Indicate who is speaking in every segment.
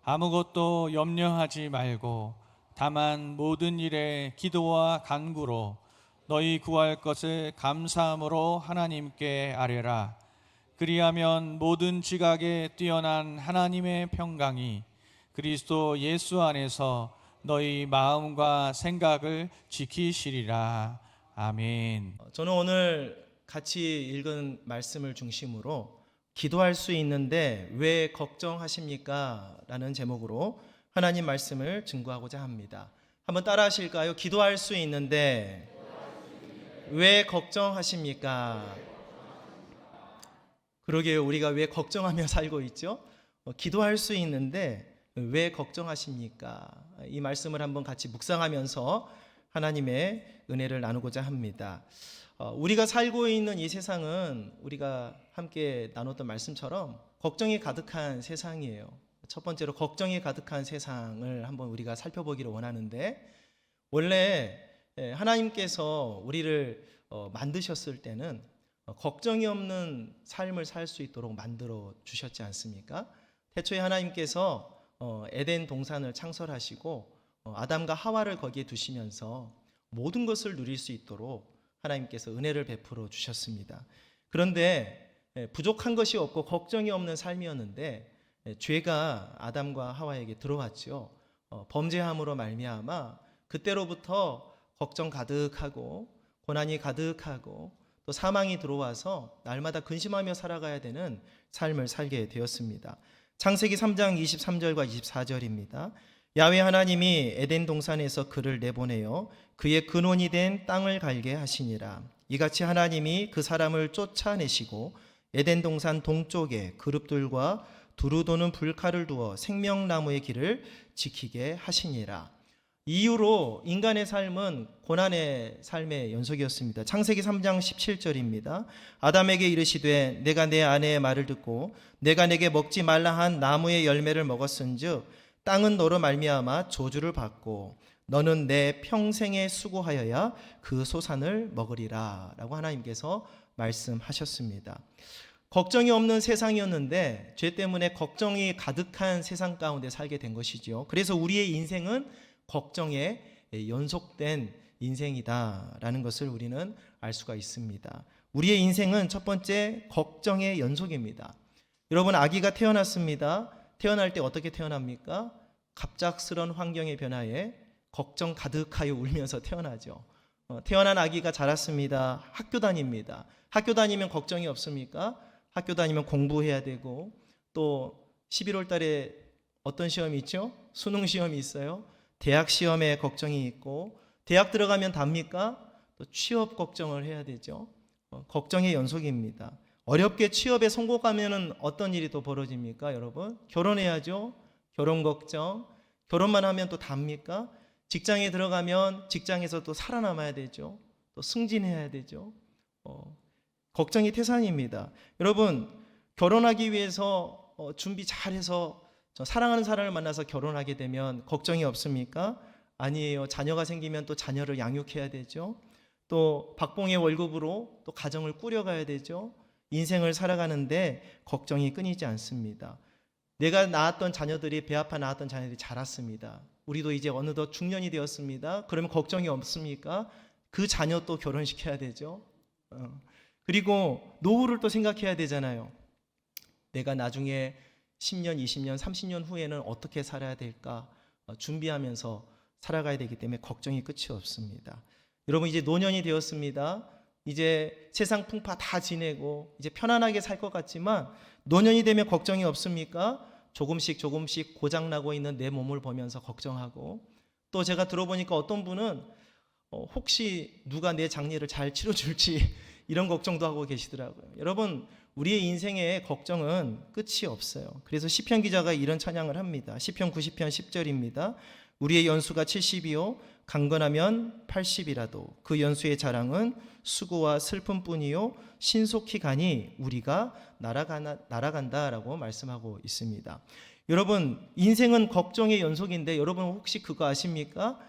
Speaker 1: 아무것도 염려하지 말고 다만 모든 일에 기도와 간구로 너희 구할 것을 감사함으로 하나님께 아뢰라. 그리하면 모든 지각에 뛰어난 하나님의 평강이 그리스도 예수 안에서 너희 마음과 생각을 지키시리라. 아멘.
Speaker 2: 저는 오늘 같이 읽은 말씀을 중심으로 기도할 수 있는데 왜 걱정하십니까? 라는 제목으로 하나님 말씀을 증거하고자 합니다. 한번 따라 하실까요? 기도할 수 있는데 왜 걱정하십니까? 그러게요. 우리가 왜 걱정하며 살고 있죠? 기도할 수 있는데 왜 걱정하십니까? 이 말씀을 한번 같이 묵상하면서 하나님의 은혜를 나누고자 합니다. 우리가 살고 있는 이 세상은 우리가 함께 나눴던 말씀처럼 걱정이 가득한 세상이에요. 첫 번째로 걱정이 가득한 세상을 한번 우리가 살펴보기를 원하는데, 원래 하나님께서 우리를 만드셨을 때는 걱정이 없는 삶을 살 수 있도록 만들어 주셨지 않습니까? 태초에 하나님께서 에덴 동산을 창설하시고 아담과 하와를 거기에 두시면서 모든 것을 누릴 수 있도록 하나님께서 은혜를 베풀어 주셨습니다. 그런데 부족한 것이 없고 걱정이 없는 삶이었는데 죄가 아담과 하와에게 들어왔죠. 범죄함으로 말미암아 그때로부터 걱정 가득하고 고난이 가득하고 또 사망이 들어와서 날마다 근심하며 살아가야 되는 삶을 살게 되었습니다. 창세기 3장 23절과 24절입니다. 야훼 하나님이 에덴 동산에서 그를 내보내어 그의 근원이 된 땅을 갈게 하시니라. 이같이 하나님이 그 사람을 쫓아내시고 에덴 동산 동쪽에 그룹들과 두루 도는 불칼을 두어 생명나무의 길을 지키게 하시니라. 이후로 인간의 삶은 고난의 삶의 연속이었습니다. 창세기 3장 17절입니다. 아담에게 이르시되 내가 내 아내의 말을 듣고 내가 내게 먹지 말라 한 나무의 열매를 먹었은즉 땅은 너로 말미암아 저주를 받고 너는 내 평생에 수고하여야 그 소산을 먹으리라 라고 하나님께서 말씀하셨습니다. 걱정이 없는 세상이었는데 죄 때문에 걱정이 가득한 세상 가운데 살게 된 것이죠. 그래서 우리의 인생은 걱정에 연속된 인생이다라는 것을 우리는 알 수가 있습니다. 우리의 인생은 첫 번째 걱정의 연속입니다. 여러분, 아기가 태어났습니다. 태어날 때 어떻게 태어납니까? 갑작스런 환경의 변화에 걱정 가득하여 울면서 태어나죠. 태어난 아기가 자랐습니다. 학교 다닙니다. 학교 다니면 걱정이 없습니까? 학교 다니면 공부해야 되고 또 11월 달에 어떤 시험이 있죠? 수능 시험이 있어요. 대학 시험에 걱정이 있고 대학 들어가면 답니까? 또 취업 걱정을 해야 되죠. 걱정의 연속입니다. 어렵게 취업에 성공하면 어떤 일이 또 벌어집니까, 여러분? 결혼해야죠. 결혼 걱정. 결혼만 하면 또 답니까? 직장에 들어가면 직장에서 또 살아남아야 되죠. 또 승진해야 되죠. 걱정이 태산입니다. 여러분, 결혼하기 위해서 준비 잘해서 사랑하는 사람을 만나서 결혼하게 되면 걱정이 없습니까? 아니에요. 자녀가 생기면 또 자녀를 양육해야 되죠. 또 박봉의 월급으로 또 가정을 꾸려가야 되죠. 인생을 살아가는데 걱정이 끊이지 않습니다. 내가 낳았던 자녀들이, 배 아파 낳았던 자녀들이 자랐습니다. 우리도 이제 어느덧 중년이 되었습니다. 그러면 걱정이 없습니까? 그 자녀 또 결혼시켜야 되죠. 그리고 노후를 또 생각해야 되잖아요. 내가 나중에 10년, 20년, 30년 후에는 어떻게 살아야 될까 준비하면서 살아가야 되기 때문에 걱정이 끝이 없습니다. 여러분, 이제 노년이 되었습니다. 이제 세상 풍파 다 지내고 이제 편안하게 살 것 같지만 노년이 되면 걱정이 없습니까? 조금씩 고장나고 있는 내 몸을 보면서 걱정하고, 또 제가 들어보니까 어떤 분은 혹시 누가 내 장례를 잘 치러줄지 이런 걱정도 하고 계시더라고요. 여러분, 우리의 인생에 걱정은 끝이 없어요. 그래서 시편 기자가 이런 찬양을 합니다. 시편 90편 10절입니다. 우리의 연수가 70이요 강건하면 80이라도 그 연수의 자랑은 수고와 슬픔뿐이요 신속히 가니 우리가 날아간다라고 말씀하고 있습니다. 여러분, 인생은 걱정의 연속인데 여러분 혹시 그거 아십니까?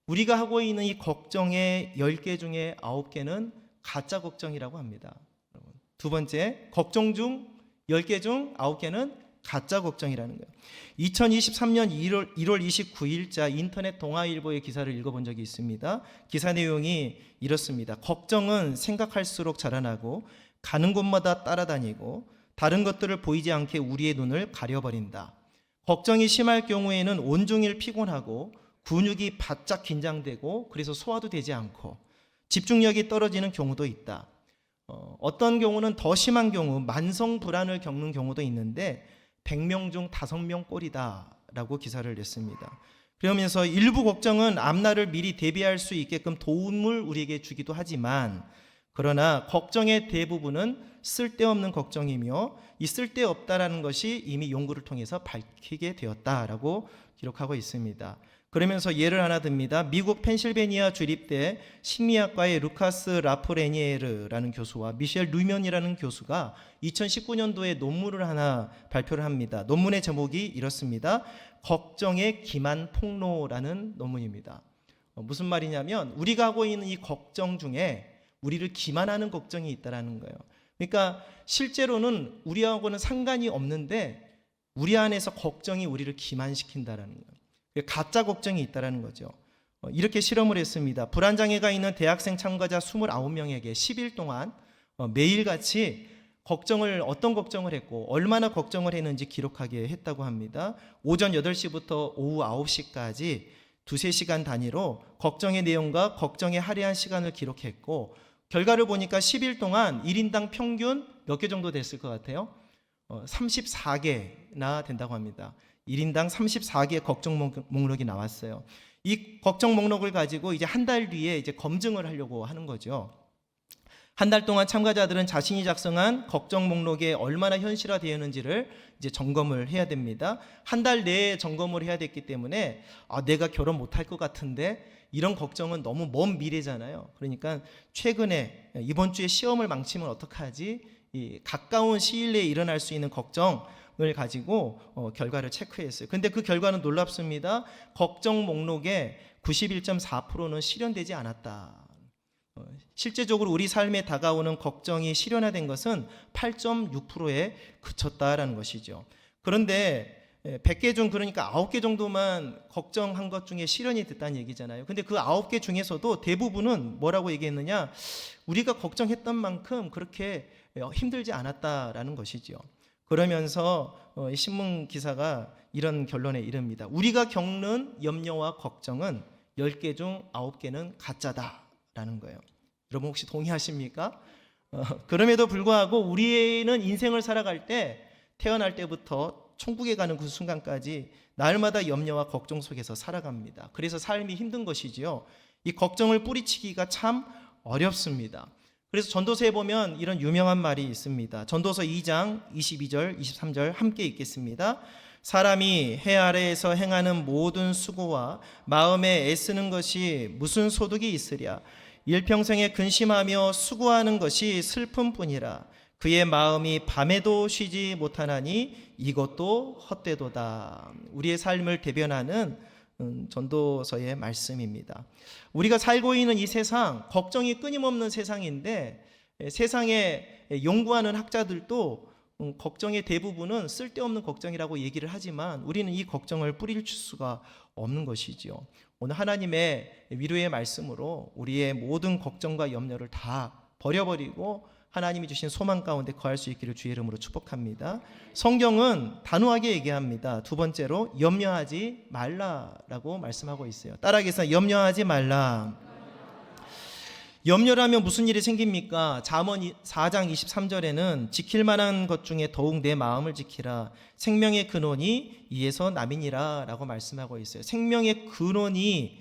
Speaker 2: 우리가 하고 있는 이 걱정의 10개 중에 9개는 가짜 걱정이라고 합니다. 두 번째, 걱정 중 10개 중 9개는 가짜 걱정이라는 거예요. 2023년 1월 29일자 인터넷 동아일보의 기사를 읽어본 적이 있습니다. 기사 내용이 이렇습니다. 걱정은 생각할수록 자라나고 가는 곳마다 따라다니고 다른 것들을 보이지 않게 우리의 눈을 가려버린다. 걱정이 심할 경우에는 온종일 피곤하고 근육이 바짝 긴장되고 그래서 소화도 되지 않고 집중력이 떨어지는 경우도 있다. 어떤 경우는 더 심한 경우 만성 불안을 겪는 경우도 있는데 100명 중 5명 꼴이다 라고 기사를 냈습니다. 그러면서 일부 걱정은 앞날을 미리 대비할 수 있게끔 도움을 우리에게 주기도 하지만 그러나 걱정의 대부분은 쓸데없는 걱정이며 이 쓸데없다라는 것이 이미 연구를 통해서 밝히게 되었다라고 기록하고 있습니다. 그러면서 예를 하나 듭니다. 미국 펜실베니아 주립대 심리학과의 루카스 라프레니에르라는 교수와 미셸 루면이라는 교수가 2019년도에 논문을 하나 발표를 합니다. 논문의 제목이 이렇습니다. 걱정의 기만 폭로라는 논문입니다. 무슨 말이냐면 우리가 하고 있는 이 걱정 중에 우리를 기만하는 걱정이 있다라는 거예요. 그러니까 실제로는 우리하고는 상관이 없는데 우리 안에서 걱정이 우리를 기만시킨다라는 거예요. 가짜 걱정이 있다라는 거죠. 이렇게 실험을 했습니다. 불안장애가 있는 대학생 참가자 29명에게 10일 동안 매일같이 어떤 걱정을 했고 얼마나 걱정을 했는지 기록하게 했다고 합니다. 오전 8시부터 오후 9시까지 2-3시간 단위로 걱정의 내용과 걱정에 할애한 시간을 기록했고 결과를 보니까 10일 동안 1인당 평균 몇 개 정도 됐을 것 같아요? 34개나 된다고 합니다. 1인당 34개의 걱정 목록이 나왔어요. 이 걱정 목록을 가지고 이제 한 달 뒤에 이제 검증을 하려고 하는 거죠. 한 달 동안 참가자들은 자신이 작성한 걱정 목록에 얼마나 현실화되었는지를 이제 점검을 해야 됩니다. 한 달 내에 점검을 해야 됐기 때문에 내가 결혼 못할 것 같은데 이런 걱정은 너무 먼 미래잖아요. 그러니까 최근에 이번 주에 시험을 망치면 어떡하지? 이 가까운 시일 내에 일어날 수 있는 걱정을 가지고 결과를 체크했어요. 근데 그 결과는 놀랍습니다. 걱정 목록의 91.4%는 실현되지 않았다. 실제적으로 우리 삶에 다가오는 걱정이 실현화된 것은 8.6%에 그쳤다라는 것이죠. 그런데 100개 중 그러니까 9개 정도만 걱정한 것 중에 실현이 됐다는 얘기잖아요. 근데 그 9개 중에서도 대부분은 뭐라고 얘기했느냐? 우리가 걱정했던 만큼 그렇게 힘들지 않았다라는 것이죠. 그러면서 신문 기사가 이런 결론에 이릅니다. 우리가 겪는 염려와 걱정은 10개 중 9개는 가짜다라는 거예요. 여러분 혹시 동의하십니까? 그럼에도 불구하고 우리는 인생을 살아갈 때 태어날 때부터 천국에 가는 그 순간까지 날마다 염려와 걱정 속에서 살아갑니다. 그래서 삶이 힘든 것이지요. 이 걱정을 뿌리치기가 참 어렵습니다. 그래서 전도서에 보면 이런 유명한 말이 있습니다. 전도서 2장 22절 23절 함께 읽겠습니다. 사람이 해 아래에서 행하는 모든 수고와 마음에 애쓰는 것이 무슨 소득이 있으랴. 일평생에 근심하며 수고하는 것이 슬픔뿐이라. 그의 마음이 밤에도 쉬지 못하나니 이것도 헛되도다. 우리의 삶을 대변하는 전도서의 말씀입니다. 우리가 살고 있는 이 세상, 걱정이 끊임없는 세상인데 세상에 연구하는 학자들도 걱정의 대부분은 쓸데없는 걱정이라고 얘기를 하지만 우리는 이 걱정을 뿌리칠 수가 없는 것이지요. 오늘 하나님의 위로의 말씀으로 우리의 모든 걱정과 염려를 다 버려버리고 하나님이 주신 소망 가운데 거할 수 있기를 주의 이름으로 축복합니다. 성경은 단호하게 얘기합니다. 두 번째로 염려하지 말라라고 말씀하고 있어요. 따라하겠습니다. 염려하지 말라. 염려라면 무슨 일이 생깁니까? 잠언 4장 23절에는 지킬 만한 것 중에 더욱 내 마음을 지키라. 생명의 근원이 이에서 남이니라 라고 말씀하고 있어요. 생명의 근원이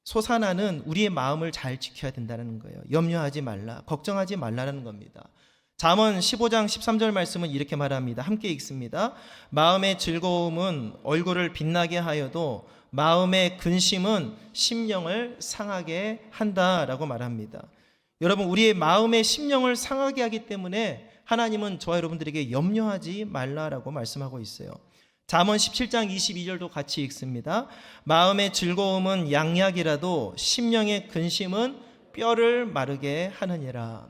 Speaker 2: 솟아나는 우리의 마음을 잘 지켜야 된다는 거예요. 염려하지 말라, 걱정하지 말라는 겁니다. 잠언 15장 13절 말씀은 이렇게 말합니다. 함께 읽습니다. 마음의 즐거움은 얼굴을 빛나게 하여도 마음의 근심은 심령을 상하게 한다라고 말합니다. 여러분, 우리의 마음의 심령을 상하게 하기 때문에 하나님은 저와 여러분들에게 염려하지 말라라고 말씀하고 있어요. 잠언 17장 22절도 같이 읽습니다. 마음의 즐거움은 양약이라도 심령의 근심은 뼈를 마르게 하느니라.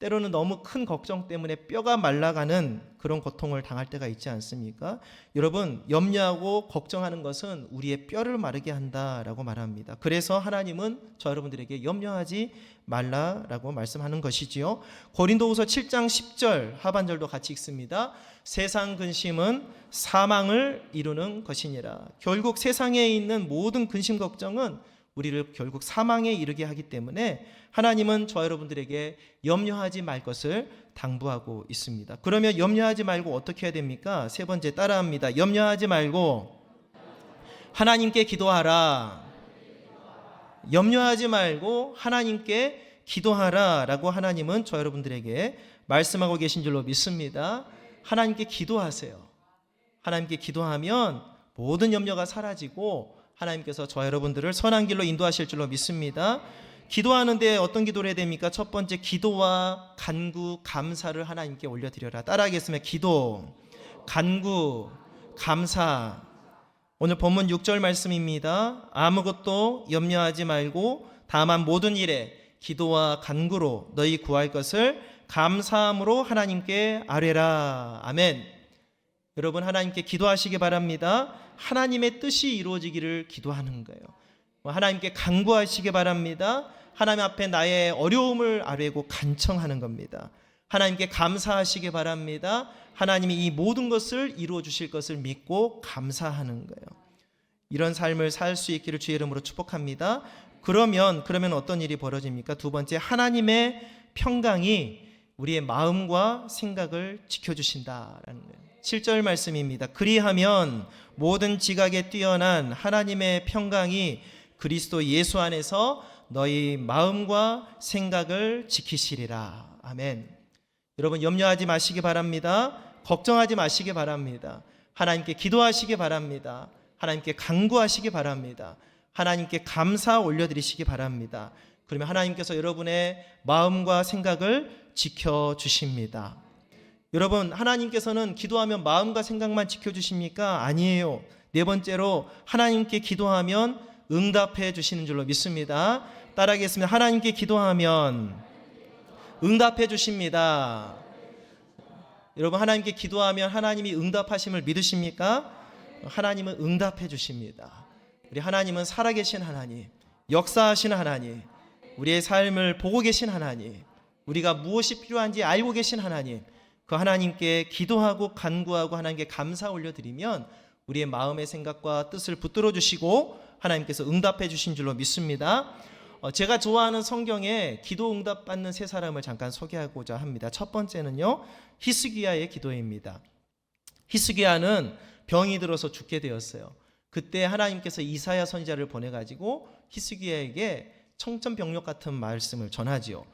Speaker 2: 때로는 너무 큰 걱정 때문에 뼈가 말라가는 그런 고통을 당할 때가 있지 않습니까? 여러분, 염려하고 걱정하는 것은 우리의 뼈를 마르게 한다라고 말합니다. 그래서 하나님은 저 여러분들에게 염려하지 말라라고 말씀하는 것이지요. 고린도후서 7장 10절 하반절도 같이 읽습니다. 세상 근심은 사망을 이루는 것이니라. 결국 세상에 있는 모든 근심 걱정은 우리를 결국 사망에 이르게 하기 때문에 하나님은 저 여러분들에게 염려하지 말 것을 당부하고 있습니다. 그러면 염려하지 말고 어떻게 해야 됩니까? 세 번째 따라합니다. 염려하지 말고 하나님께 기도하라. 염려하지 말고 하나님께 기도하라 라고 하나님은 저 여러분들에게 말씀하고 계신 줄로 믿습니다. 하나님께 기도하세요. 하나님께 기도하면 모든 염려가 사라지고 하나님께서 저 여러분들을 선한 길로 인도하실 줄로 믿습니다. 기도하는데 어떤 기도를 해야 됩니까? 첫 번째, 기도와 간구, 감사를 하나님께 올려드려라. 따라하겠습니다. 기도, 간구, 감사. 오늘 본문 6절 말씀입니다. 아무것도 염려하지 말고 다만 모든 일에 기도와 간구로 너희 구할 것을 감사함으로 하나님께 아뢰라. 아멘. 여러분, 하나님께 기도하시기 바랍니다. 하나님의 뜻이 이루어지기를 기도하는 거예요. 하나님께 간구하시기 바랍니다. 하나님 앞에 나의 어려움을 아뢰고 간청하는 겁니다. 하나님께 감사하시기 바랍니다. 하나님이 이 모든 것을 이루어 주실 것을 믿고 감사하는 거예요. 이런 삶을 살 수 있기를 주의 이름으로 축복합니다. 그러면 어떤 일이 벌어집니까? 두 번째, 하나님의 평강이 우리의 마음과 생각을 지켜주신다라는 거예요. 7절 말씀입니다. 그리하면 모든 지각에 뛰어난 하나님의 평강이 그리스도 예수 안에서 너희 마음과 생각을 지키시리라. 아멘. 여러분, 염려하지 마시기 바랍니다. 걱정하지 마시기 바랍니다. 하나님께 기도하시기 바랍니다. 하나님께 간구하시기 바랍니다. 하나님께 감사 올려드리시기 바랍니다. 그러면 하나님께서 여러분의 마음과 생각을 지켜주십니다. 여러분, 하나님께서는 기도하면 마음과 생각만 지켜주십니까? 아니에요. 네 번째로, 하나님께 기도하면 응답해 주시는 줄로 믿습니다. 따라하겠습니다. 하나님께 기도하면 응답해 주십니다. 여러분, 하나님께 기도하면 하나님이 응답하심을 믿으십니까? 하나님은 응답해 주십니다. 우리 하나님은 살아계신 하나님, 역사하시는 하나님, 우리의 삶을 보고 계신 하나님, 우리가 무엇이 필요한지 알고 계신 하나님, 그 하나님께 기도하고 간구하고 하나님께 감사 올려드리면 우리의 마음의 생각과 뜻을 붙들어 주시고 하나님께서 응답해 주신 줄로 믿습니다. 제가 좋아하는 성경에 기도 응답 받는 세 사람을 잠깐 소개하고자 합니다. 첫 번째는요, 히스기야의 기도입니다. 히스기야는 병이 들어서 죽게 되었어요. 그때 하나님께서 이사야 선지자를 보내가지고 히스기야에게 청천벽력 같은 말씀을 전하지요.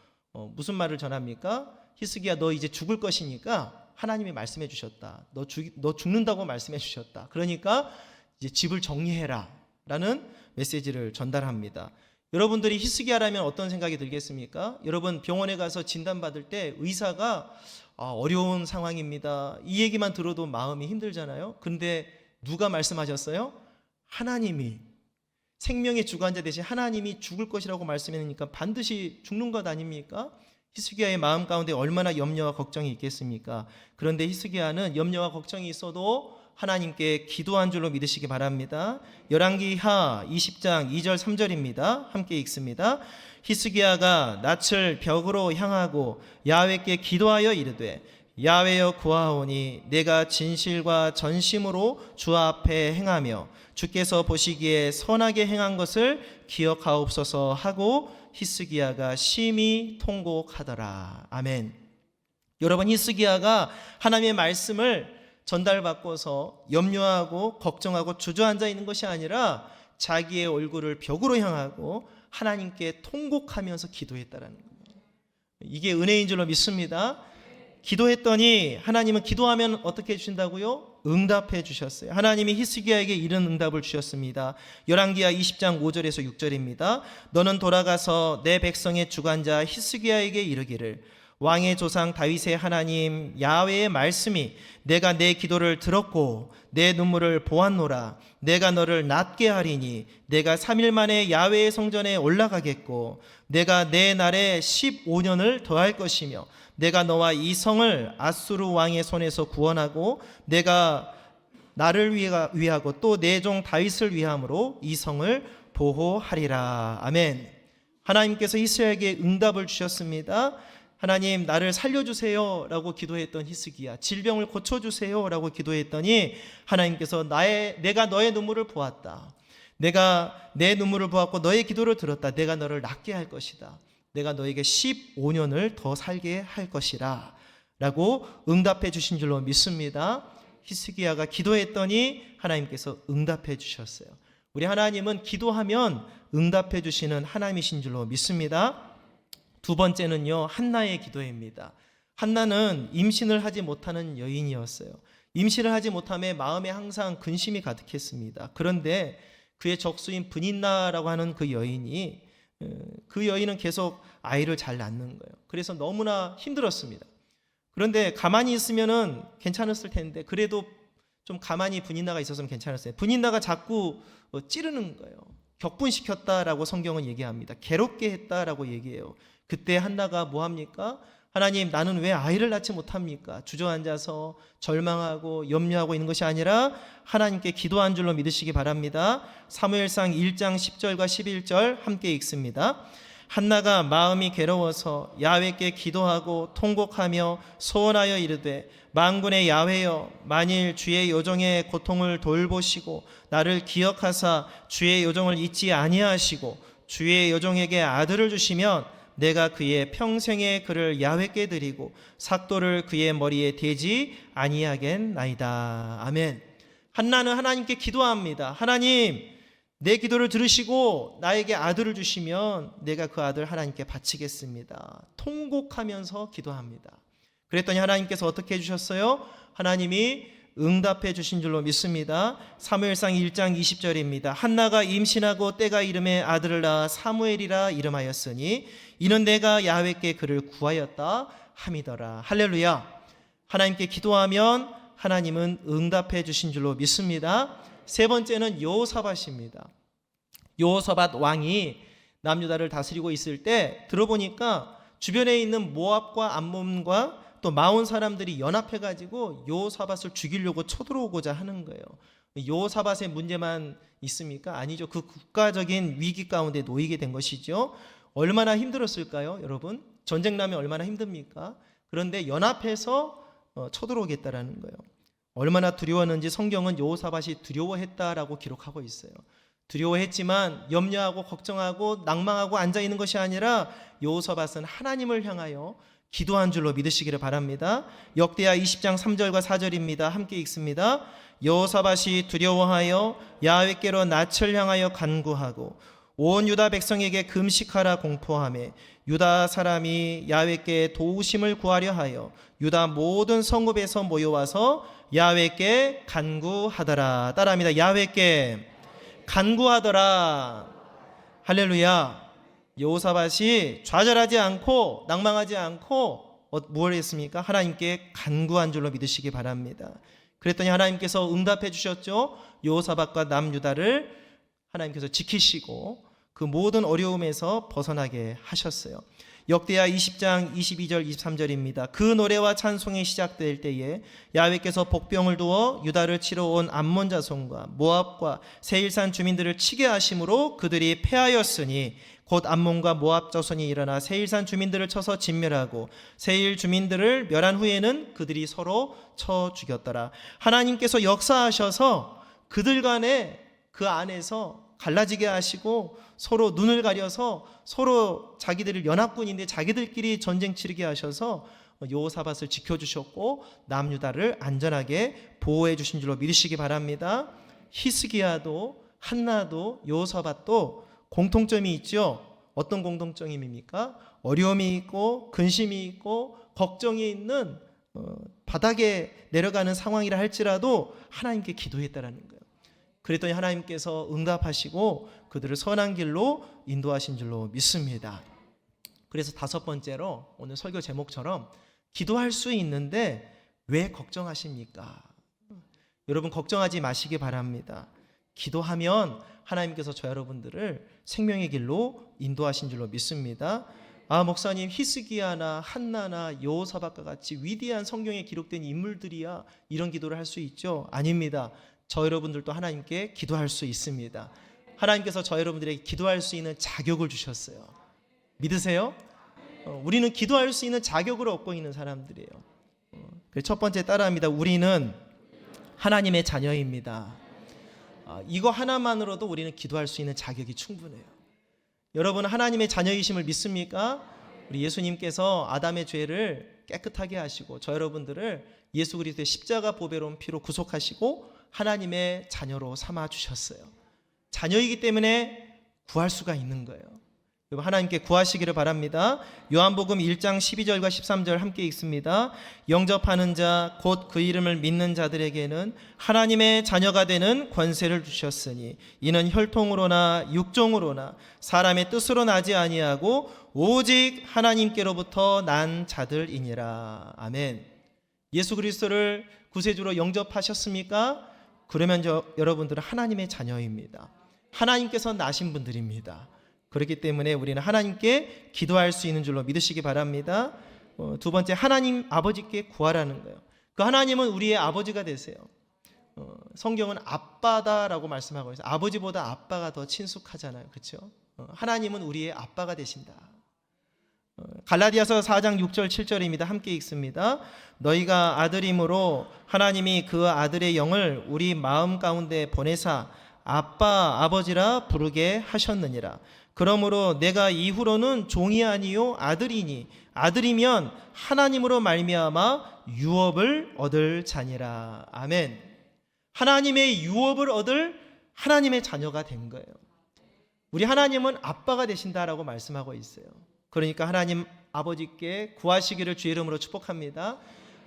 Speaker 2: 무슨 말을 전합니까? 히스기야, 너 이제 죽을 것이니까 하나님이 말씀해 주셨다. 너 죽는다고 말씀해 주셨다. 그러니까 이제 집을 정리해라 라는 메시지를 전달합니다. 여러분들이 히스기야라면 어떤 생각이 들겠습니까? 여러분, 병원에 가서 진단받을 때 의사가 어려운 상황입니다, 이 얘기만 들어도 마음이 힘들잖아요. 근데 누가 말씀하셨어요? 하나님이, 생명의 주관자 되신 하나님이 죽을 것이라고 말씀했으니까 반드시 죽는 것 아닙니까? 히스기야의 마음 가운데 얼마나 염려와 걱정이 있겠습니까? 그런데 히스기야는 염려와 걱정이 있어도 하나님께 기도한 줄로 믿으시기 바랍니다. 열왕기하 20장 2절 3절입니다. 함께 읽습니다. 히스기야가 낯을 벽으로 향하고 야훼께 기도하여 이르되, 야훼여 구하오니 내가 진실과 전심으로 주 앞에 행하며 주께서 보시기에 선하게 행한 것을 기억하옵소서 하고 히스기야가 심히 통곡하더라. 아멘. 여러분, 히스기야가 하나님의 말씀을 전달받고서 염려하고 걱정하고 주저앉아 있는 것이 아니라 자기의 얼굴을 벽으로 향하고 하나님께 통곡하면서 기도했다라는 거예요. 이게 은혜인 줄로 믿습니다. 기도했더니 하나님은 기도하면 어떻게 해주신다고요? 응답해 주셨어요. 하나님이 히스기야에게 이런 응답을 주셨습니다. 열왕기하 20장 5절에서 6절입니다. 너는 돌아가서 내 백성의 주관자 히스기야에게 이르기를, 왕의 조상 다윗의 하나님 야훼의 말씀이 내가 내 기도를 들었고 내 눈물을 보았노라. 내가 너를 낫게 하리니 내가 3일 만에 야훼의 성전에 올라가겠고 내가 내 날에 15년을 더할 것이며 내가 너와 이 성을 아수르 왕의 손에서 구원하고 내가 나를 위하고 또 내 종 다윗을 위함으로 이 성을 보호하리라. 아멘. 하나님께서 히스기야에게 응답을 주셨습니다. 하나님 나를 살려주세요 라고 기도했던 히스기야, 질병을 고쳐주세요 라고 기도했더니 하나님께서 내가 너의 눈물을 보았다. 내가 내 눈물을 보았고 너의 기도를 들었다. 내가 너를 낫게 할 것이다. 내가 너에게 15년을 더 살게 할 것이라 라고 응답해 주신 줄로 믿습니다. 히스기야가 기도했더니 하나님께서 응답해 주셨어요. 우리 하나님은 기도하면 응답해 주시는 하나님이신 줄로 믿습니다. 두 번째는요, 한나의 기도입니다. 한나는 임신을 하지 못하는 여인이었어요. 임신을 하지 못함에 마음에 항상 근심이 가득했습니다. 그런데 그의 적수인 브닌나라고 하는 그 여인은 계속 아이를 잘 낳는 거예요. 그래서 너무나 힘들었습니다. 그런데 가만히 있으면은 괜찮았을 텐데 그래도 좀 가만히 브닌나가 있었으면 괜찮았어요. 브닌나가 자꾸 찌르는 거예요. 격분시켰다라고 성경은 얘기합니다. 괴롭게 했다라고 얘기해요. 그때 한나가 뭐 합니까? 하나님, 나는 왜 아이를 낳지 못합니까? 주저앉아서 절망하고 염려하고 있는 것이 아니라 하나님께 기도한 줄로 믿으시기 바랍니다. 사무엘상 1장 10절과 11절 함께 읽습니다. 한나가 마음이 괴로워서 야훼께 기도하고 통곡하며 소원하여 이르되 만군의 야훼여, 만일 주의 요정의 고통을 돌보시고 나를 기억하사 주의 요정을 잊지 아니하시고 주의 요정에게 아들을 주시면 내가 그의 평생의 그를 야훼께 드리고 삭도를 그의 머리에 대지 아니하겠나이다. 아멘. 한나는 하나님께 기도합니다. 하나님, 내 기도를 들으시고 나에게 아들을 주시면 내가 그 아들 하나님께 바치겠습니다. 통곡하면서 기도합니다. 그랬더니 하나님께서 어떻게 해주셨어요? 하나님이 응답해 주신 줄로 믿습니다. 사무엘상 1장 20절입니다. 한나가 임신하고 때가 이름에 아들을 낳아 사무엘이라 이름하였으니 이는 내가 야훼께 그를 구하였다 함이더라. 할렐루야. 하나님께 기도하면 하나님은 응답해 주신 줄로 믿습니다. 세 번째는 여호사밧입니다. 여호사밧 왕이 남유다를 다스리고 있을 때 들어보니까 주변에 있는 모압과 암몬과 또 마온 사람들이 연합해가지고 여호사밧을 죽이려고 쳐들어오고자 하는 거예요. 여호사밧의 문제만 있습니까? 아니죠. 그 국가적인 위기 가운데 놓이게 된 것이죠. 얼마나 힘들었을까요, 여러분? 전쟁 나면 얼마나 힘듭니까? 그런데 연합해서 쳐들어오겠다라는 거예요. 얼마나 두려웠는지 성경은 여호사밧이 두려워했다라고 기록하고 있어요. 두려워했지만 염려하고 걱정하고 낭망하고 앉아있는 것이 아니라 여호사밧은 하나님을 향하여 기도한 줄로 믿으시기를 바랍니다. 역대하 20장 3절과 4절입니다. 함께 읽습니다. 여호사밧이 두려워하여 야훼께로 낯을 향하여 간구하고 온 유다 백성에게 금식하라 공포하며 유다 사람이 야훼께 도우심을 구하려 하여 유다 모든 성읍에서 모여와서 야훼께 간구하더라. 따라합니다. 야훼께 간구하더라. 할렐루야. 여호사밧이 좌절하지 않고 낭망하지 않고 뭘 했습니까? 하나님께 간구한 줄로 믿으시기 바랍니다. 그랬더니 하나님께서 응답해 주셨죠. 여호사밧과 남유다를 하나님께서 지키시고 그 모든 어려움에서 벗어나게 하셨어요. 역대하 20장 22절 23절입니다. 그 노래와 찬송이 시작될 때에 야훼께서 복병을 두어 유다를 치러 온 암몬 자손과 모압과 세일산 주민들을 치게 하심으로 그들이 패하였으니 곧 암몬과 모압 자손이 일어나 세일산 주민들을 쳐서 진멸하고 세일 주민들을 멸한 후에는 그들이 서로 쳐 죽였더라. 하나님께서 역사하셔서 그들 간에 그 안에서 갈라지게 하시고 서로 눈을 가려서 서로 자기들을 연합군인데 자기들끼리 전쟁 치르게 하셔서 여호사밧을 지켜주셨고 남유다를 안전하게 보호해 주신 줄로 믿으시기 바랍니다. 히스기야도 한나도 여호사밧도 공통점이 있죠. 어떤 공통점입니까? 어려움이 있고 근심이 있고 걱정이 있는 바닥에 내려가는 상황이라 할지라도 하나님께 기도했다라는 거예요. 그랬더니 하나님께서 응답하시고 그들을 선한 길로 인도하신 줄로 믿습니다. 그래서 다섯 번째로 오늘 설교 제목처럼 기도할 수 있는데 왜 걱정하십니까? 여러분 걱정하지 마시기 바랍니다. 기도하면 하나님께서 저 여러분들을 생명의 길로 인도하신 줄로 믿습니다. 목사님, 히스기야나 한나나 여호사밧과 같이 위대한 성경에 기록된 인물들이야 이런 기도를 할 수 있죠? 아닙니다. 저 여러분들도 하나님께 기도할 수 있습니다. 하나님께서 저 여러분들에게 기도할 수 있는 자격을 주셨어요. 믿으세요? 우리는 기도할 수 있는 자격을 얻고 있는 사람들이에요. 첫 번째 따라합니다. 우리는 하나님의 자녀입니다. 이거 하나만으로도 우리는 기도할 수 있는 자격이 충분해요. 여러분 하나님의 자녀이심을 믿습니까? 우리 예수님께서 아담의 죄를 깨끗하게 하시고 저 여러분들을 예수 그리스도의 십자가 보배로운 피로 구속하시고 하나님의 자녀로 삼아 주셨어요. 자녀이기 때문에 구할 수가 있는 거예요. 여러분 하나님께 구하시기를 바랍니다. 요한복음 1장 12절과 13절 함께 읽습니다. 영접하는 자 곧 그 이름을 믿는 자들에게는 하나님의 자녀가 되는 권세를 주셨으니 이는 혈통으로나 육종으로나 사람의 뜻으로 나지 아니하고 오직 하나님께로부터 난 자들이니라. 아멘. 예수 그리스도를 구세주로 영접하셨습니까? 그러면 여러분들은 하나님의 자녀입니다. 하나님께서 나신 분들입니다. 그렇기 때문에 우리는 하나님께 기도할 수 있는 줄로 믿으시기 바랍니다. 두 번째, 하나님 아버지께 구하라는 거예요. 그 하나님은 우리의 아버지가 되세요. 성경은 아빠다라고 말씀하고 있어요. 아버지보다 아빠가 더 친숙하잖아요. 그렇죠? 하나님은 우리의 아빠가 되신다. 갈라디아서 4장 6절 7절입니다. 함께 읽습니다. 너희가 아들임으로 하나님이 그 아들의 영을 우리 마음 가운데 보내사 아빠 아버지라 부르게 하셨느니라. 그러므로 내가 이후로는 종이 아니요 아들이니 아들이면 하나님으로 말미암아 유업을 얻을 자니라. 아멘. 하나님의 유업을 얻을 하나님의 자녀가 된 거예요. 우리 하나님은 아빠가 되신다라고 말씀하고 있어요. 그러니까 하나님 아버지께 구하시기를 주의 이름으로 축복합니다.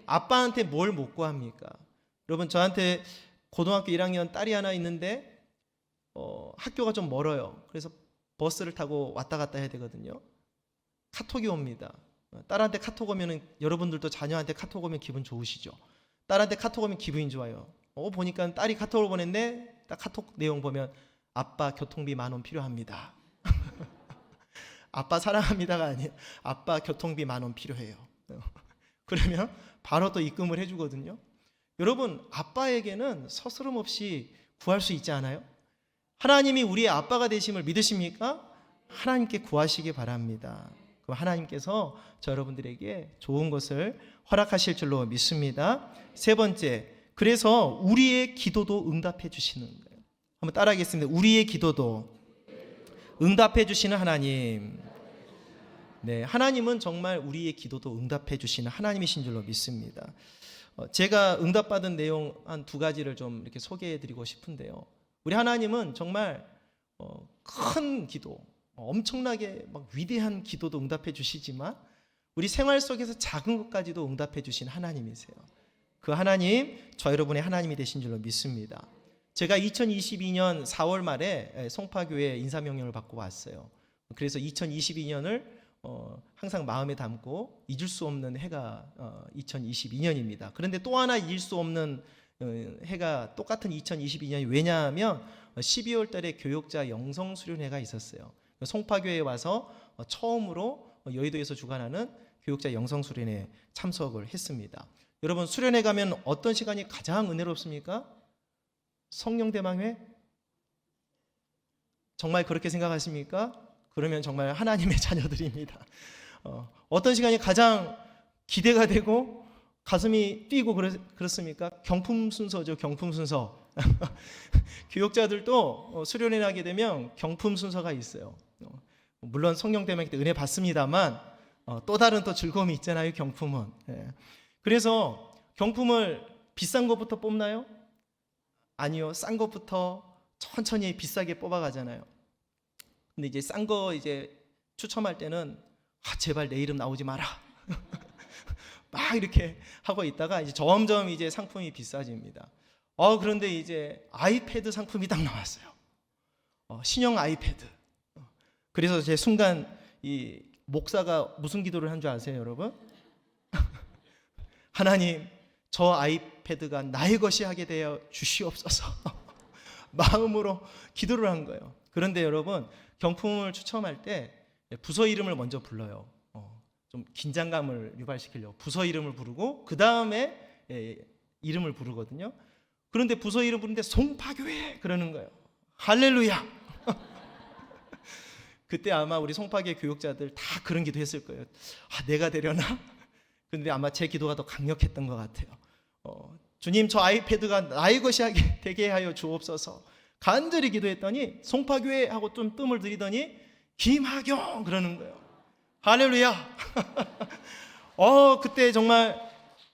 Speaker 2: 아빠한테 뭘 못 구합니까? 여러분 저한테 고등학교 1학년 딸이 하나 있는데 학교가 좀 멀어요. 그래서 버스를 타고 왔다 갔다 해야 되거든요. 카톡이 옵니다. 딸한테 카톡 오면 여러분들도 자녀한테 카톡 오면 기분 좋으시죠? 딸한테 카톡 오면 기분이 좋아요. 보니까 딸이 카톡을 보냈는데 딱 카톡 내용 보면 아빠 교통비 10,000원 필요합니다. 아빠 사랑합니다가 아니에요. 아빠 교통비 10,000원 필요해요. 그러면 바로 또 입금을 해주거든요. 여러분 아빠에게는 서스럼 없이 구할 수 있지 않아요? 하나님이 우리의 아빠가 되심을 믿으십니까? 하나님께 구하시기 바랍니다. 그럼 하나님께서 저 여러분들에게 좋은 것을 허락하실 줄로 믿습니다. 세 번째, 그래서 우리의 기도도 응답해 주시는 거예요. 한번 따라하겠습니다. 우리의 기도도 응답해 주시는 하나님. 네, 하나님은 정말 우리의 기도도 응답해 주시는 하나님이신 줄로 믿습니다. 제가 응답받은 내용 한 2가지를 좀 이렇게 소개해 드리고 싶은데요. 우리 하나님은 정말 큰 기도, 엄청나게 막 위대한 기도도 응답해 주시지만 우리 생활 속에서 작은 것까지도 응답해 주신 하나님이세요. 그 하나님, 저 여러분의 하나님이 되신 줄로 믿습니다. 제가 2022년 4월 말에 송파교회 인사명령을 받고 왔어요. 그래서 2022년을 항상 마음에 담고 잊을 수 없는 해가 2022년입니다. 그런데 또 하나 잊을 수 없는 해가 똑같은 2022년이 왜냐하면 12월 달에 교역자 영성수련회가 있었어요. 송파교회에 와서 처음으로 여의도에서 주관하는 교역자 영성수련회에 참석을 했습니다. 여러분 수련회 가면 어떤 시간이 가장 은혜롭습니까? 성령대망회? 정말 그렇게 생각하십니까? 그러면 정말 하나님의 자녀들입니다. 어떤 시간이 가장 기대가 되고 가슴이 뛰고 그렇습니까? 경품 순서죠. 경품 순서. 교역자들도 수련회 하게 되면 경품 순서가 있어요. 물론 성령대망회 때 은혜 받습니다만 또 다른 또 즐거움이 있잖아요. 경품은. 그래서 경품을 비싼 것부터 뽑나요? 아니요, 싼 것부터 천천히 비싸게 뽑아가잖아요. 근데 이제 싼 거 이제 추첨할 때는 제발 내 이름 나오지 마라. 막 이렇게 하고 있다가 이제 점점 이제 상품이 비싸집니다. 그런데 이제 아이패드 상품이 딱 나왔어요. 신형 아이패드. 그래서 제 순간 이 목사가 무슨 기도를 한 줄 아세요, 여러분? 하나님, 저 아이패드가 나의 것이 하게 되어 주시옵소서. 마음으로 기도를 한 거예요. 그런데 여러분, 경품을 추첨할 때 부서 이름을 먼저 불러요. 좀 긴장감을 유발시키려고 부서 이름을 부르고 그 다음에 이름을 부르거든요. 그런데 부서 이름 부르는데 송파교회 그러는 거예요. 할렐루야. 그때 아마 우리 송파교회 교육자들 다 그런 기도했을 거예요. 내가 되려나? 근데 아마 제 기도가 더 강력했던 것 같아요. 주님, 저 아이패드가 나의 것이 되게 하여 주옵소서. 간절히 기도했더니 송파교회 하고 좀 뜸을 들이더니 김하경 그러는 거예요. 할렐루야. 그때 정말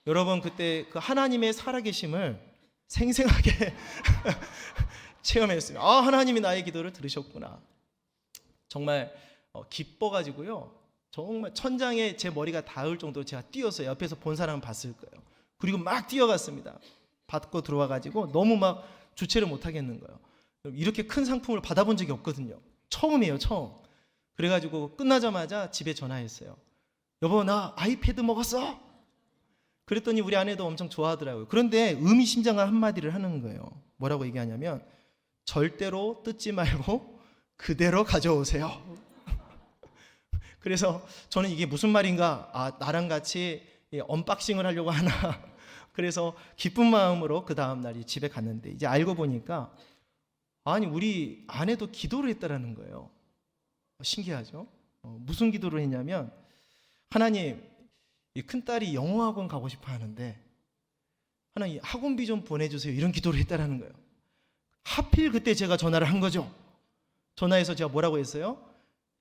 Speaker 2: 여러분, 그때 그 하나님의 살아계심을 생생하게 체험했습니다. 하나님이 나의 기도를 들으셨구나. 정말 기뻐가지고요. 정말 천장에 제 머리가 닿을 정도로 제가 뛰어서 옆에서 본 사람은 봤을 거예요. 그리고 막 뛰어갔습니다. 받고 들어와가지고 너무 막 주체를 못 하겠는 거예요. 이렇게 큰 상품을 받아본 적이 없거든요. 처음이에요, 처음. 그래가지고 끝나자마자 집에 전화했어요. 여보, 나 아이패드 먹었어. 그랬더니 우리 아내도 엄청 좋아하더라고요. 그런데 의미심장한 한마디를 하는 거예요. 뭐라고 얘기하냐면 절대로 뜯지 말고 그대로 가져오세요. 그래서 저는 이게 무슨 말인가, 나랑 같이 언박싱을 하려고 하나. 그래서 기쁜 마음으로 그 다음 날이 집에 갔는데 이제 알고 보니까 우리 아내도 기도를 했다라는 거예요. 신기하죠? 무슨 기도를 했냐면, 하나님, 이 큰딸이 영어학원 가고 싶어 하는데 하나님 학원비 좀 보내주세요, 이런 기도를 했다라는 거예요. 하필 그때 제가 전화를 한 거죠. 전화해서 제가 뭐라고 했어요?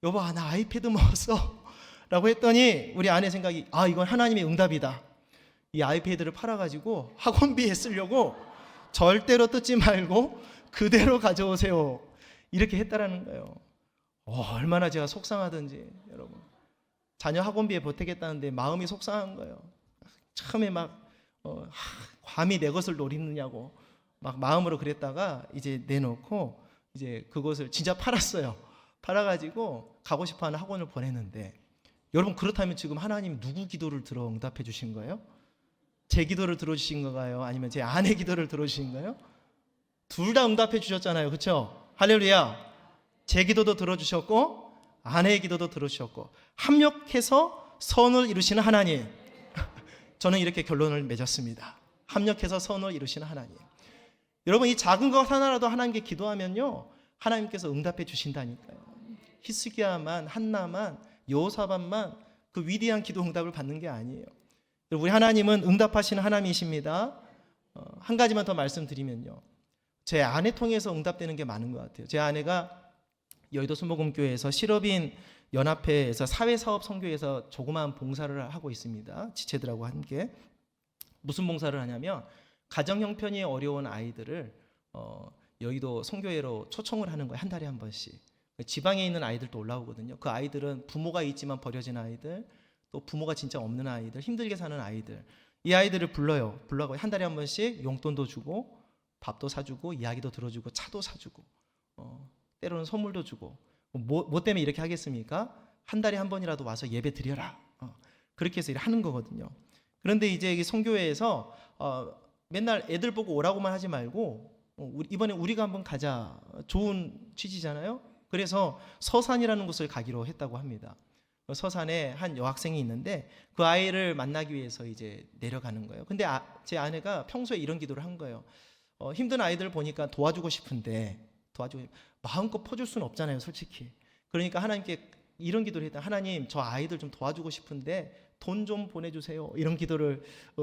Speaker 2: 여보, 나 아이패드 먹었어 라고 했더니 우리 아내 생각이, 이건 하나님의 응답이다. 이 아이패드를 팔아가지고 학원비에 쓰려고 절대로 뜯지 말고 그대로 가져오세요, 이렇게 했다라는 거예요. 얼마나 제가 속상하던지. 여러분, 자녀 학원비에 보태겠다는데 마음이 속상한 거예요. 처음에 막 감히 내 것을 노리느냐고 막 마음으로 그랬다가 이제 내놓고 이제 그것을 진짜 팔았어요. 팔아가지고 가고 싶어하는 학원을 보냈는데, 여러분, 그렇다면 지금 하나님 누구 기도를 들어 응답해 주신 거예요? 제 기도를 들어주신 건가요? 아니면 제 아내 기도를 들어주신 거예요? 둘 다 응답해 주셨잖아요, 그렇죠? 할렐루야. 제 기도도 들어주셨고 아내의 기도도 들어주셨고 합력해서 선을 이루시는 하나님. 저는 이렇게 결론을 맺었습니다. 합력해서 선을 이루시는 하나님. 여러분, 이 작은 것 하나라도 하나님께 기도하면요, 하나님께서 응답해 주신다니까요. 히스기야만, 한나만, 여호사밧만 그 위대한 기도 응답을 받는 게 아니에요. 우리 하나님은 응답하시는 하나님이십니다. 한 가지만 더 말씀드리면요, 제 아내 통해서 응답되는 게 많은 것 같아요. 제 아내가 여의도 순복음교회에서 실업인 연합회에서 사회사업 선교에서 조그마한 봉사를 하고 있습니다. 지체들하고 함께. 무슨 봉사를 하냐면 가정 형편이 어려운 아이들을 여의도 선교회로 초청을 하는 거예요. 한 달에 한 번씩. 지방에 있는 아이들도 올라오거든요. 그 아이들은 부모가 있지만 버려진 아이들, 또 부모가 진짜 없는 아이들, 힘들게 사는 아이들, 이 아이들을 불러요. 불러고 한 달에 한 번씩 용돈도 주고 밥도 사주고 이야기도 들어주고 차도 사주고 때로는 선물도 주고. 뭐 때문에 이렇게 하겠습니까? 한 달에 한 번이라도 와서 예배 드려라. 그렇게 해서 하는 거거든요. 그런데 이제 이 선교회에서 맨날 애들 보고 오라고만 하지 말고 이번에 우리가 한번 가자. 좋은 취지잖아요. 그래서 서산이라는 곳을 가기로 했다고 합니다. 서산에 한 여학생이 있는데 그 아이를 만나기 위해서 이제 내려가는 거예요. 근데 제 아내가 평소에 이런 기도를 한 거예요. 힘든 아이들 보니까 도와주고 싶은데 마음껏 퍼줄 수는 없잖아요, 솔직히. 그러니까 하나님께 이런 기도를 했다. 하나님, 저 아이들 좀 도와주고 싶은데 돈 좀 보내주세요, 이런 기도를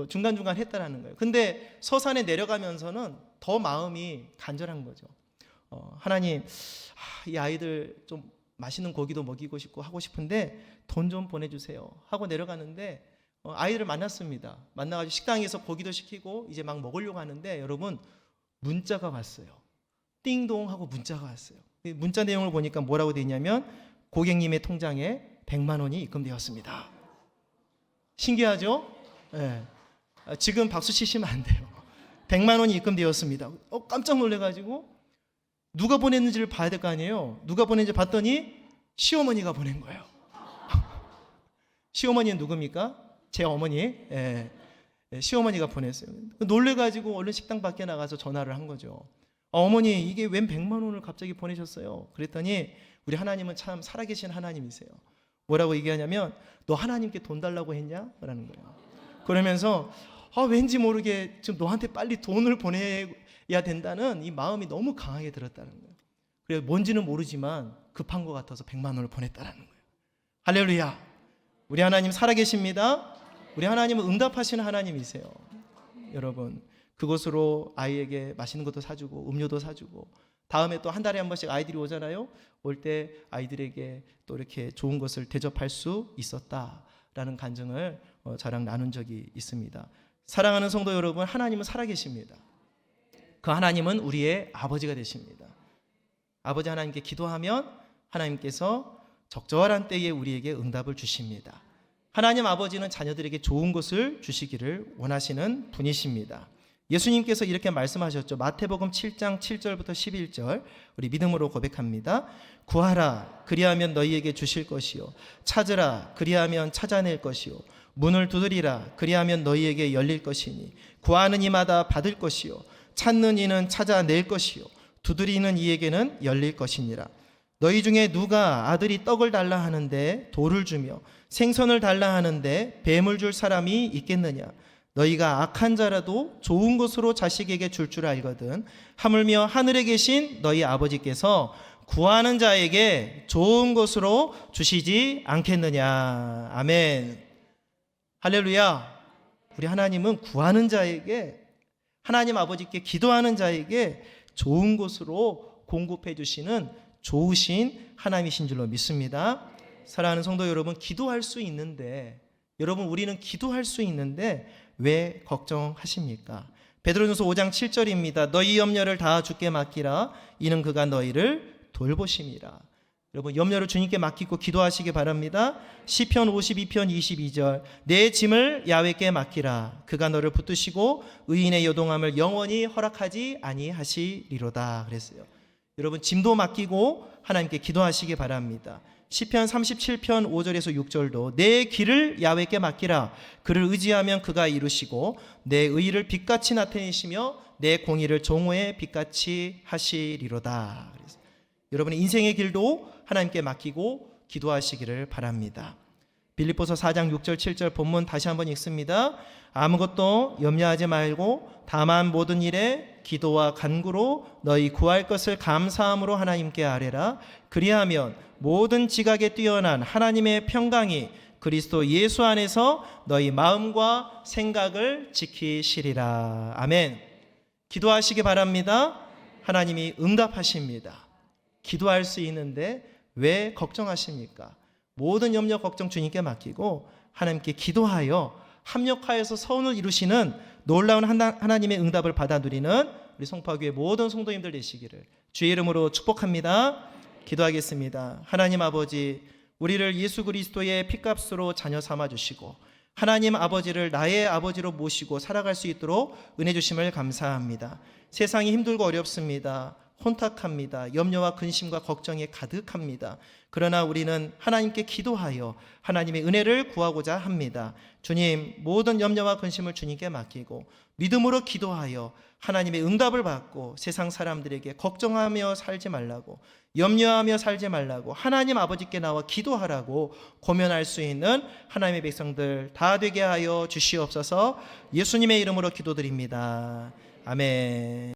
Speaker 2: 중간중간 했다라는 거예요. 근데 서산에 내려가면서는 더 마음이 간절한 거죠. 하나님, 이 아이들 좀 맛있는 고기도 먹이고 싶고 하고 싶은데 돈 좀 보내주세요 하고 내려가는데 아이들을 만났습니다. 만나가지고 식당에서 고기도 시키고 이제 막 먹으려고 하는데, 여러분, 문자가 왔어요. 띵동 하고 문자가 왔어요. 문자 내용을 보니까 뭐라고 되어 있냐면 고객님의 통장에 100만 원이 입금되었습니다. 신기하죠? 네. 지금 박수 치시면 안 돼요. 100만 원이 입금되었습니다. 깜짝 놀래가지고 누가 보냈는지를 봐야 될 거 아니에요. 누가 보냈는지 봤더니 시어머니가 보낸 거예요. 시어머니는 누굽니까? 제 어머니. 예. 시어머니가 보냈어요. 놀래가지고 얼른 식당 밖에 나가서 전화를 한 거죠. 어머니, 이게 웬 100만 원을 갑자기 보내셨어요? 그랬더니 우리 하나님은 참 살아계신 하나님이세요. 뭐라고 얘기하냐면, 너 하나님께 돈 달라고 했냐? 라는 거예요. 그러면서 왠지 모르게 지금 너한테 빨리 돈을 보내야 된다는 이 마음이 너무 강하게 들었다는 거예요. 그래서 뭔지는 모르지만 급한 것 같아서 100만 원을 보냈다는 거예요. 할렐루야. 우리 하나님 살아계십니다. 우리 하나님은 응답하시는 하나님이세요. 여러분, 그곳으로 아이에게 맛있는 것도 사주고 음료도 사주고, 다음에 또 한 달에 한 번씩 아이들이 오잖아요. 올 때 아이들에게 또 이렇게 좋은 것을 대접할 수 있었다라는 간증을 저랑 나눈 적이 있습니다. 사랑하는 성도 여러분, 하나님은 살아계십니다. 그 하나님은 우리의 아버지가 되십니다. 아버지 하나님께 기도하면 하나님께서 적절한 때에 우리에게 응답을 주십니다. 하나님 아버지는 자녀들에게 좋은 것을 주시기를 원하시는 분이십니다. 예수님께서 이렇게 말씀하셨죠. 마태복음 7장 7절부터 11절, 우리 믿음으로 고백합니다. 구하라, 그리하면 너희에게 주실 것이요, 찾으라, 그리하면 찾아낼 것이요, 문을 두드리라, 그리하면 너희에게 열릴 것이니, 구하는 이마다 받을 것이요, 찾는 이는 찾아낼 것이요, 두드리는 이에게는 열릴 것이니라. 너희 중에 누가 아들이 떡을 달라 하는데 돌을 주며, 생선을 달라 하는데 뱀을 줄 사람이 있겠느냐? 너희가 악한 자라도 좋은 것으로 자식에게 줄 줄 알거든 하물며 하늘에 계신 너희 아버지께서 구하는 자에게 좋은 것으로 주시지 않겠느냐. 아멘. 할렐루야. 우리 하나님은 구하는 자에게, 하나님 아버지께 기도하는 자에게 좋은 것으로 공급해 주시는 좋으신 하나님이신 줄로 믿습니다. 사랑하는 성도 여러분, 기도할 수 있는데, 여러분, 우리는 기도할 수 있는데 왜 걱정하십니까? 베드로전서 5장 7절입니다. 너희 염려를 다 주께 맡기라. 이는 그가 너희를 돌보심이라. 여러분, 염려를 주님께 맡기고 기도하시기 바랍니다. 시편 52편 22절, 내 짐을 야훼께 맡기라. 그가 너를 붙드시고 의인의 요동함을 영원히 허락하지 아니하시리로다. 그랬어요. 여러분, 짐도 맡기고 하나님께 기도하시기 바랍니다. 시편 37편 5절에서 6절도 내 길을 야훼께 맡기라. 그를 의지하면 그가 이루시고 내 의를 빛같이 나타내시며 내 공의를 종호의 빛같이 하시리로다. 그래서 여러분의 인생의 길도 하나님께 맡기고 기도하시기를 바랍니다. 빌립보서 4장 6절 7절 본문 다시 한번 읽습니다. 아무것도 염려하지 말고 다만 모든 일에 기도와 간구로 너희 구할 것을 감사함으로 하나님께 아뢰라. 그리하면 모든 지각에 뛰어난 하나님의 평강이 그리스도 예수 안에서 너희 마음과 생각을 지키시리라. 아멘. 기도하시기 바랍니다. 하나님이 응답하십니다. 기도할 수 있는데 왜 걱정하십니까? 모든 염려 걱정 주님께 맡기고 하나님께 기도하여 합력하여서 선을 이루시는 놀라운 하나님의 응답을 받아 누리는 우리 송파교회 모든 성도님들 되시기를 주의 이름으로 축복합니다. 기도하겠습니다. 하나님 아버지, 우리를 예수 그리스도의 피값으로 자녀 삼아 주시고 하나님 아버지를 나의 아버지로 모시고 살아갈 수 있도록 은혜 주심을 감사합니다. 세상이 힘들고 어렵습니다. 혼탁합니다. 염려와 근심과 걱정에 가득합니다. 그러나 우리는 하나님께 기도하여 하나님의 은혜를 구하고자 합니다. 주님, 모든 염려와 근심을 주님께 맡기고 믿음으로 기도하여 하나님의 응답을 받고 세상 사람들에게 걱정하며 살지 말라고, 염려하며 살지 말라고, 하나님 아버지께 나와 기도하라고 고면할 수 있는 하나님의 백성들 다 되게 하여 주시옵소서. 예수님의 이름으로 기도드립니다. 아멘.